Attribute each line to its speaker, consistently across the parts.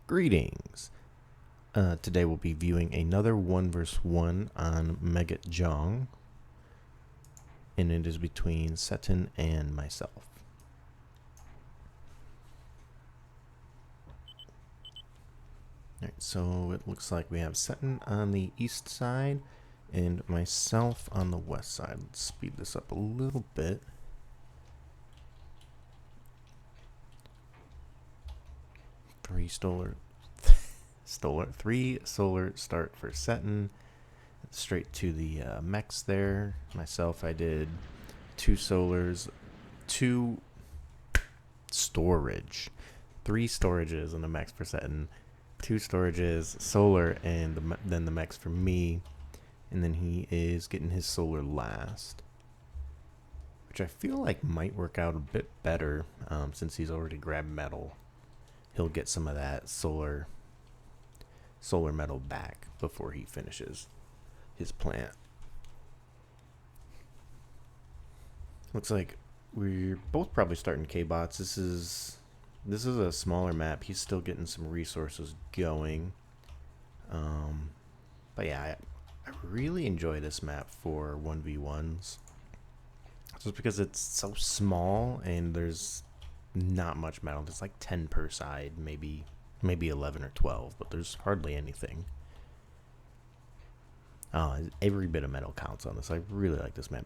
Speaker 1: Greetings. Today we'll be viewing another 1 vs 1 on Megatjong, and it is between Setin and myself. Alright, so it looks like we have Setin on the east side and myself on the west side. Let's speed this up a little bit. Three solar start for Setin. Straight to the mechs there. Myself, I did 2 solars, 2 storage, 3 storages in the mechs for Setin, 2 storages, solar, and then the mechs for me. And then he is getting his solar last, which I feel like might work out a bit better since he's already grabbed metal. He'll get some of that solar metal back before he finishes his plant. Looks like we're both probably starting K-bots. This is a smaller map. He's still getting some resources going. But yeah, I really enjoy this map for 1v1s. Just because it's so small and there's not much metal. There's like 10 per side, maybe 11 or 12, but there's hardly anything. Every bit of metal counts on this. I really like this map.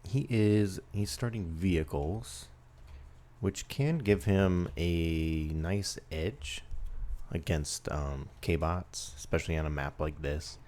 Speaker 1: He's starting vehicles, which can give him a nice edge against K-bots, especially on a map like this.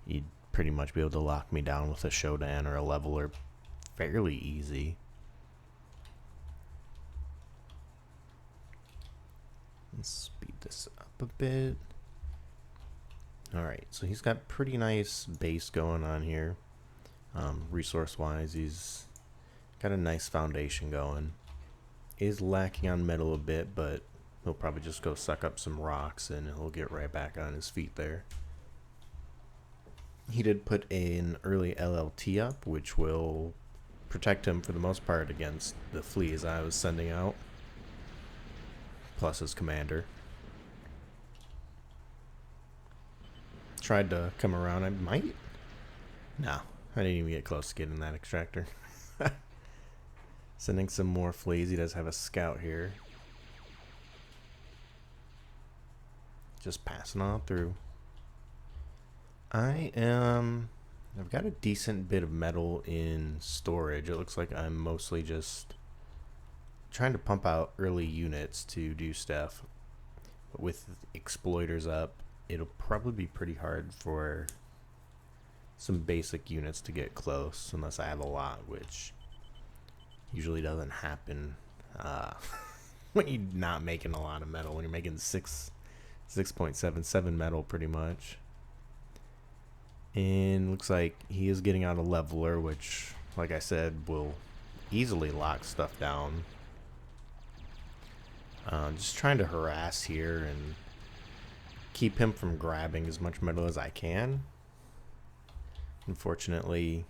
Speaker 1: You'd pretty much be able to lock me down with a Shodan or a leveler fairly easy. Let's speed this up a bit. Alright, so he's got pretty nice base going on here. Resource-wise, he's got a nice foundation going. Is lacking on metal a bit, but he'll probably just go suck up some rocks and he'll get right back on his feet there. He did put an early LLT up, which will protect him for the most part against the fleas I was sending out, plus his commander. Tried to come around. I might. No, I didn't even get close to getting that extractor. Sending some more fleas. He does have a scout here. Just passing on through. I've got a decent bit of metal in storage. It looks like I'm mostly just trying to pump out early units to do stuff. But with exploiters up, it'll probably be pretty hard for some basic units to get close unless I have a lot, which usually doesn't happen when you're not making a lot of metal. When you're making 6.77 metal pretty much. And looks like he is getting out a leveler, which, like I said, will easily lock stuff down. Just trying to harass here and keep him from grabbing as much metal as I can. Unfortunately,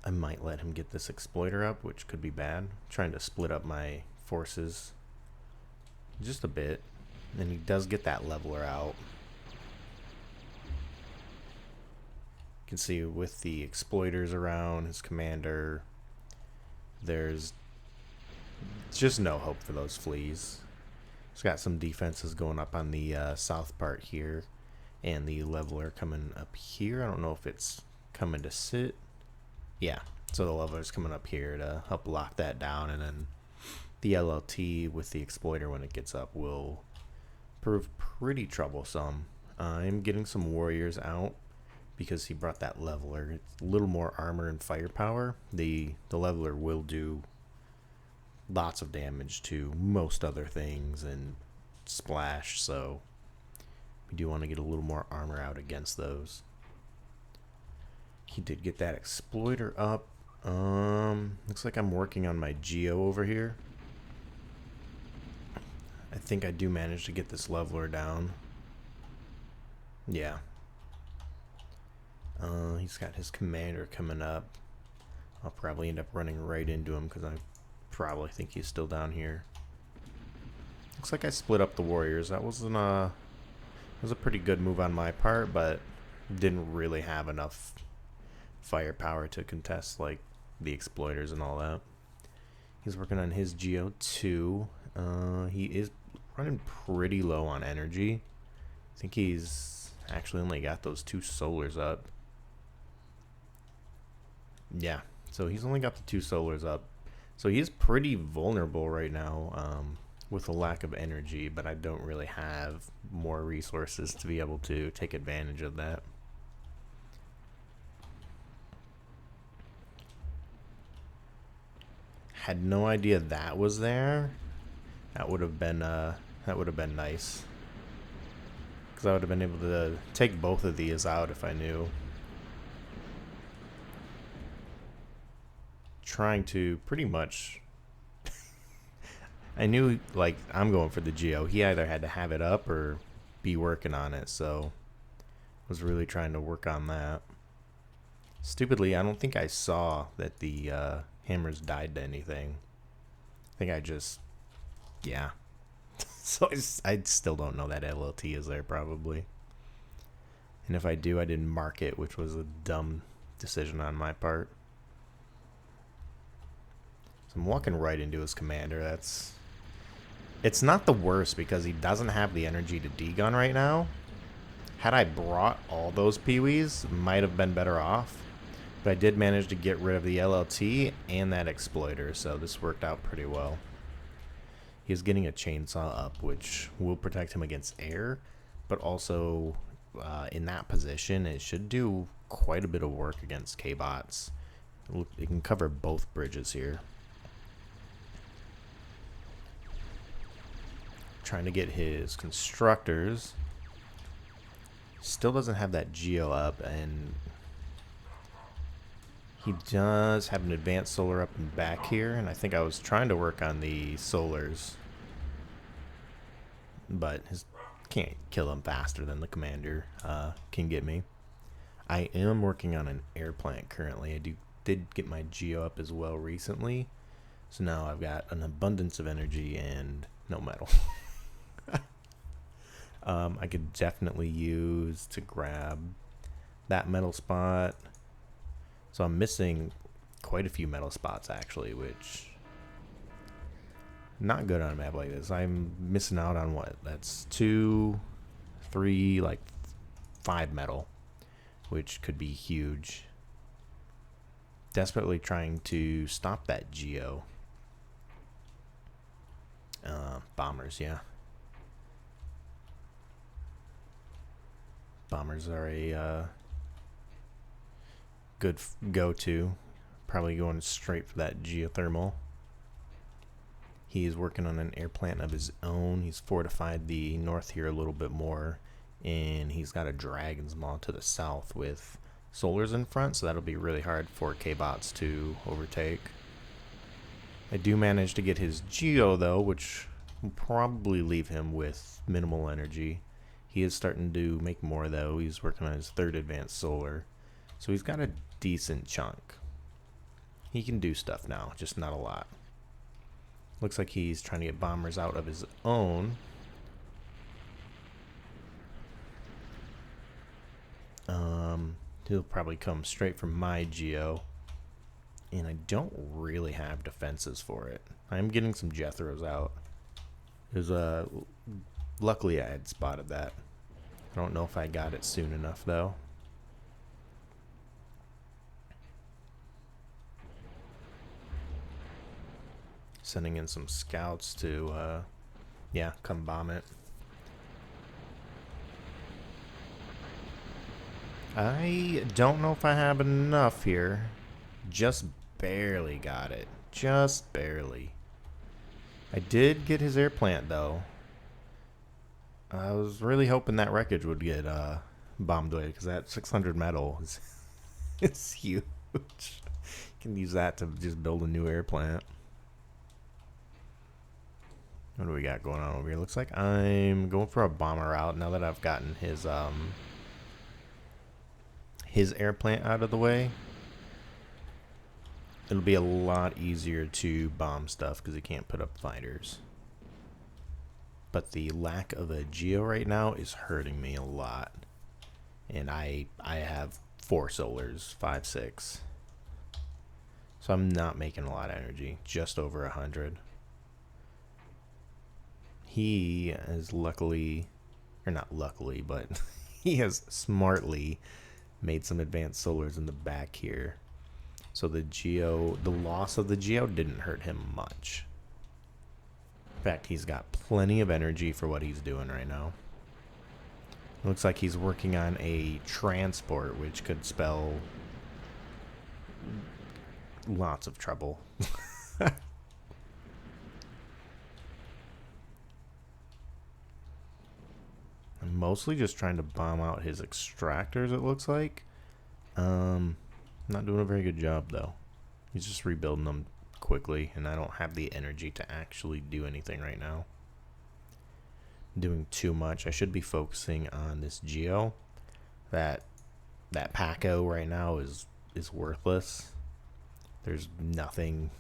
Speaker 1: I might let him get this exploiter up, which could be bad. I'm trying to split up my forces just a bit. And he does get that leveler out. You can see with the exploiters around his commander, there's just no hope for those fleas. He's got some defenses going up on the south part here, and the leveler coming up here. I don't know if it's coming to sit. Yeah, so the leveler's coming up here to help lock that down, and then the LLT with the exploiter when it gets up will prove pretty troublesome. I'm getting some warriors out because he brought that leveler. It's a little more armor and firepower. The leveler will do lots of damage to most other things and splash, so we do want to get a little more armor out against those. He did get that exploiter up. Looks like I'm working on my geo over here. I think I do manage to get this leveler down. Yeah. He's got his commander coming up. I'll probably end up running right into him because I probably think he's still down here. Looks like I split up the warriors. That wasn't a was a pretty good move on my part, but didn't really have enough firepower to contest like the exploiters and all that. He's working on his Geo too. He is running pretty low on energy. I think he's actually only got those 2 solars up. Yeah, so he's only got the 2 solars up. So he's pretty vulnerable right now with a lack of energy, but I don't really have more resources to be able to take advantage of that. Had no idea that was there. That would have been nice. Because I would have been able to take both of these out if I knew. Trying to pretty much I knew like I'm going for the Geo. He either had to have it up or be working on it, so was really trying to work on that. Stupidly, I don't think I saw that the hammers died to anything. I think I just yeah. So I still don't know that LLT is there probably. And if I do, I didn't mark it, which was a dumb decision on my part. So I'm walking right into his commander. It's not the worst because he doesn't have the energy to degun right now. Had I brought all those peewees, might have been better off. But I did manage to get rid of the LLT and that exploiter, so this worked out pretty well. He's getting a chainsaw up, which will protect him against air, but also in that position, it should do quite a bit of work against K-bots. It can cover both bridges here. Trying to get his constructors. Still doesn't have that Geo up, and he does have an advanced solar up and back here, and I think I was trying to work on the solars, but can't kill him faster than the commander can get me. I am working on an air plant currently. I did get my Geo up as well recently, so now I've got an abundance of energy and no metal. I could definitely use to grab that metal spot. So I'm missing quite a few metal spots actually, which not good on a map like this. I'm missing out on what? That's 2, 3, like 5 metal, which could be huge. Desperately trying to stop that Geo. Bombers, yeah. Bombers are a good go-to. Probably going straight for that geothermal. He is working on an air plant of his own. He's fortified the north here a little bit more, and he's got a Dragon's Maw to the south with solars in front, so that'll be really hard for K-bots to overtake. I do manage to get his Geo though, which will probably leave him with minimal energy. He is starting to make more though. He's working on his 3rd advanced solar, so he's got a decent chunk. He can do stuff now, just not a lot. Looks like he's trying to get bombers out of his own. He'll probably come straight from my Geo, and I don't really have defenses for it. I'm getting some Jethros out. There's luckily I had spotted that. I don't know if I got it soon enough though. Sending in some scouts to yeah, come bomb it. I don't know if I have enough here. Just barely got it. Just barely. I did get his air plant though. I was really hoping that wreckage would get bombed away because that 600 metal is it's huge. You can use that to just build a new air plant. What do we got going on over here? Looks like I'm going for a bomber route now that I've gotten his air plant out of the way. It'll be a lot easier to bomb stuff because he can't put up fighters. but the lack of a Geo right now is hurting me a lot. And I have 4 solars, 5, 6. So I'm not making a lot of energy, just over 100. He is luckily, or not luckily, but he has smartly made some advanced solars in the back here. So the loss of the Geo didn't hurt him much. In fact, he's got plenty of energy for what he's doing right now. Looks like he's working on a transport, which could spell lots of trouble. I'm mostly just trying to bomb out his extractors, it looks like. Not doing a very good job, though. He's just rebuilding them quickly, and I don't have the energy to actually do anything right now. Doing too much. I should be focusing on this Geo. That Paco right now is worthless. There's nothing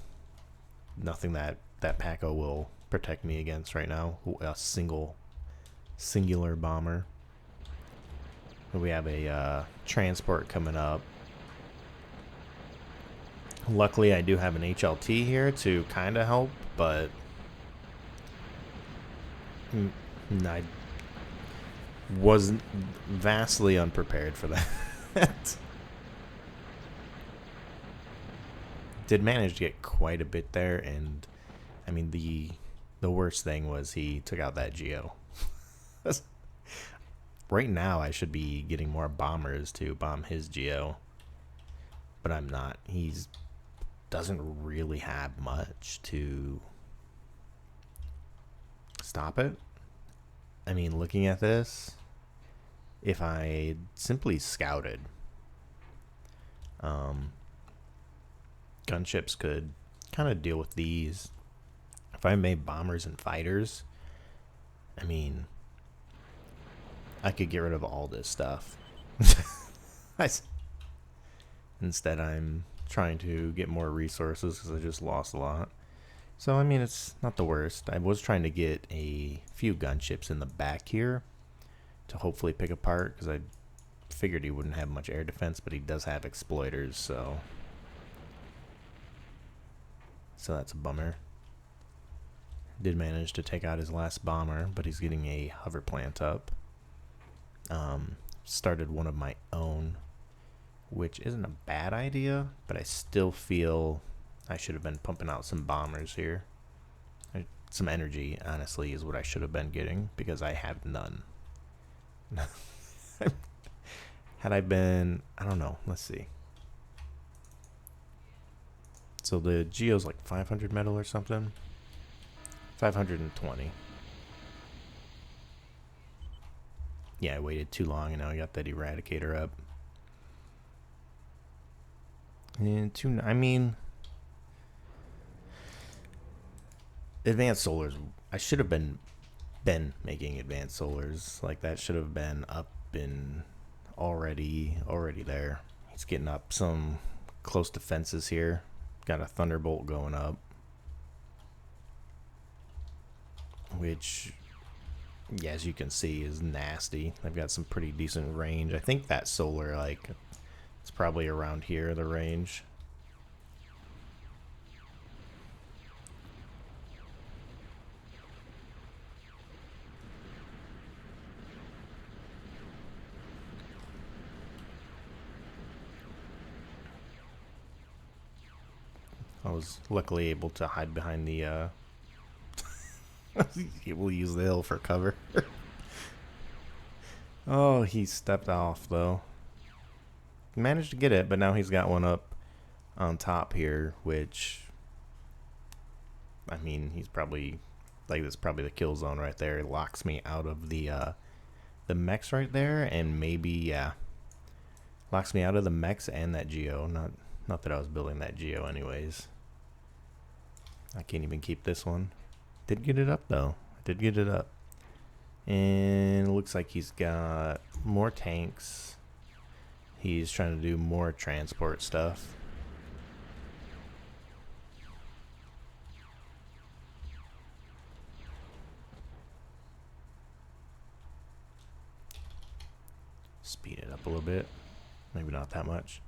Speaker 1: that Paco will protect me against right now. A singular bomber. We have a transport coming up. Luckily, I do have an HLT here to kind of help, but I wasn't vastly unprepared for that. Did manage to get quite a bit there, and I mean the worst thing was he took out that Geo. Right now, I should be getting more bombers to bomb his Geo, but I'm not. He's doesn't really have much to stop it. I mean, looking at this, if I simply scouted, gunships could kind of deal with these. If I made bombers and fighters, I mean, I could get rid of all this stuff. Instead, I'm trying to get more resources because I just lost a lot. So, I mean, it's not the worst. I was trying to get a few gunships in the back here to hopefully pick apart, because I figured he wouldn't have much air defense, but he does have exploiters, so that's a bummer. Did manage to take out his last bomber, but he's getting a hover plant up. Started one of my own, which isn't a bad idea, but I still feel I should have been pumping out some bombers here. Some energy, honestly, is what I should have been getting, because I have none. Had I been, I don't know, let's see. So the Geo's like 500 metal or something. 520. Yeah, I waited too long, and now I got that Eradicator up. And I mean, advanced solars. I should have been making advanced solars. Like, that should have been up and already there. He's getting up some close defenses here. Got a Thunderbolt going up, which, yeah, as you can see, is nasty. I've got some pretty decent range. I think that solar, like, it's probably around here, the range. I was luckily able to hide behind the, we'll use the hill for cover. Oh, he stepped off, though. Managed to get it, but now he's got one up on top here, which, I mean, he's probably, like, this is probably the kill zone right there. It locks me out of the mechs right there, and maybe, yeah, locks me out of the mechs and that Geo. Not that I was building that Geo anyways. I can't even keep this one. Did get it up, though. Did get it up. And it looks like he's got more tanks. He's trying to do more transport stuff. speed it up a little bit. Maybe not that much.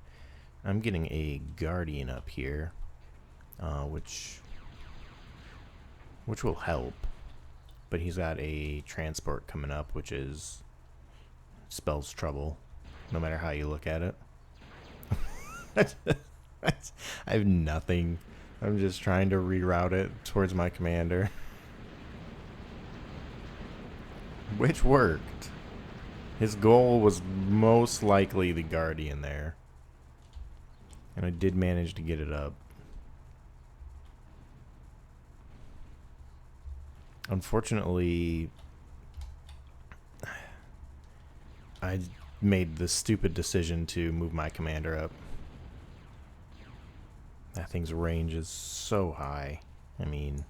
Speaker 1: I'm getting a Guardian up here, which will help. But he's got a transport coming up, which spells trouble, no matter how you look at it. I have nothing. I'm just trying to reroute it towards my commander. Which worked. His goal was most likely the Guardian there. And I did manage to get it up. Unfortunately, I made the stupid decision to move my commander up. That thing's range is so high. I mean,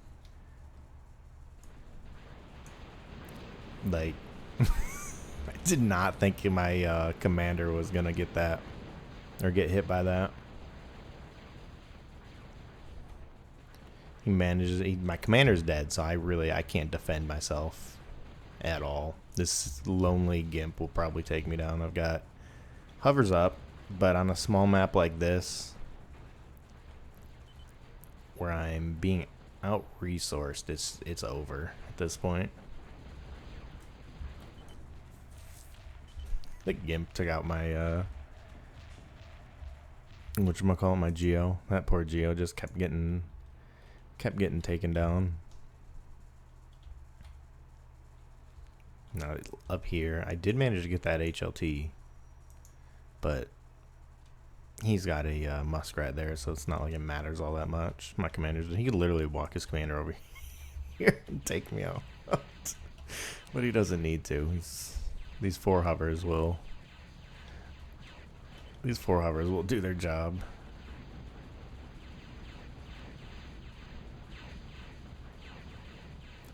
Speaker 1: like, I did not think my commander was gonna get that or get hit by that. He manages. My commander's dead, so I can't defend myself at all. This lonely gimp will probably take me down. I've got hovers up, but on a small map like this, where I'm being out-resourced, it's over at this point. The gimp took out my whatchamacallit, my Geo. That poor Geo just kept getting taken down. Now up here, I did manage to get that HLT, but he's got a muskrat there, so it's not like it matters all that much. My commander's, he could literally walk his commander over here and take me out. But he doesn't need to. These four hovers will do their job.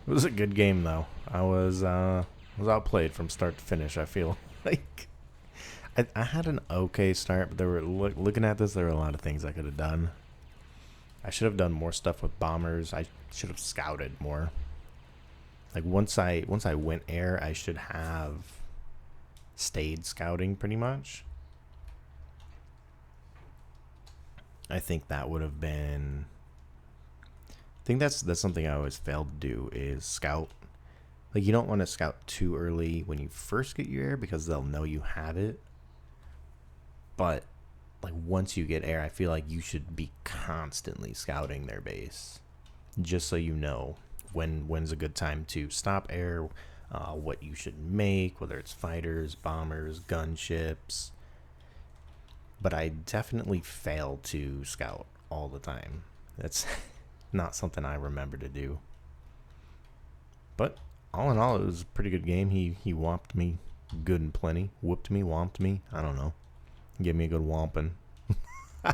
Speaker 1: It was a good game though. I was outplayed from start to finish. I feel like I had an okay start, but there were looking at this, there were a lot of things I could have done. I should have done more stuff with bombers. I should have scouted more. Like once I went air, I should have stayed scouting pretty much. I think that would have been. I think that's something I always failed to do is scout. Like you don't want to scout too early when you first get your air because they'll know you have it. But like once you get air, I feel like you should be constantly scouting their base, just so you know when's a good time to stop air, what you should make, whether it's fighters, bombers, gunships. But I definitely fail to scout all the time. That's not something I remember to do. But all in all, it was a pretty good game. He whomped me good and plenty. Whooped me, whomped me. I don't know. Give me a good whomping. I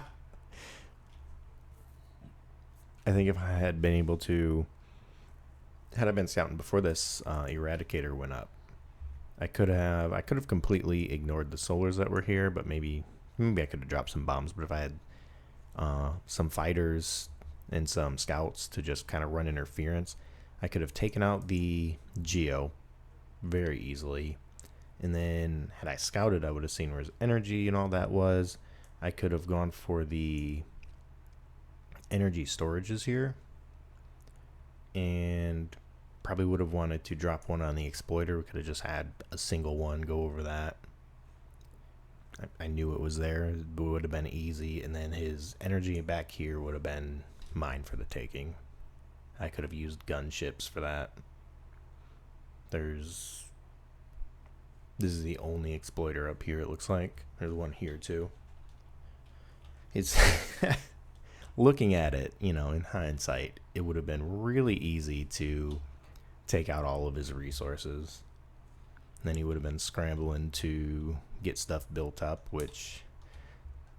Speaker 1: think if I had been able to, had I been scouting before this Eradicator went up, I could have completely ignored the solars that were here, but maybe I could have dropped some bombs. But if I had some fighters and some scouts to just kind of run interference, I could have taken out the Geo very easily. And then had I scouted, I would have seen where his energy and all that was. I could have gone for the energy storages here. And probably would have wanted to drop one on the exploiter. We could have just had a single one go over that. I knew it was there. It would have been easy. And then his energy back here would have been mine for the taking. I could have used gunships for that. This is the only exploiter up here, it looks like. There's one here, too. It's looking at it, in hindsight, it would have been really easy to take out all of his resources. And then he would have been scrambling to get stuff built up, which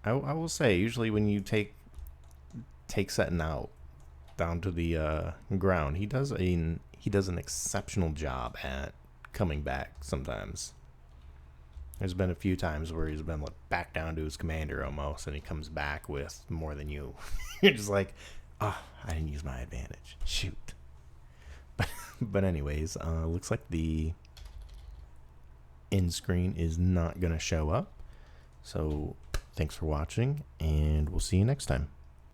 Speaker 1: I will say, usually when you take Setin out down to the ground, he does an exceptional job at coming back sometimes. There's been a few times where he's been back down to his commander almost, and he comes back with more than you. You're just like, I didn't use my advantage. Shoot. But anyways, looks like the end screen is not going to show up. So thanks for watching, and we'll see you next time.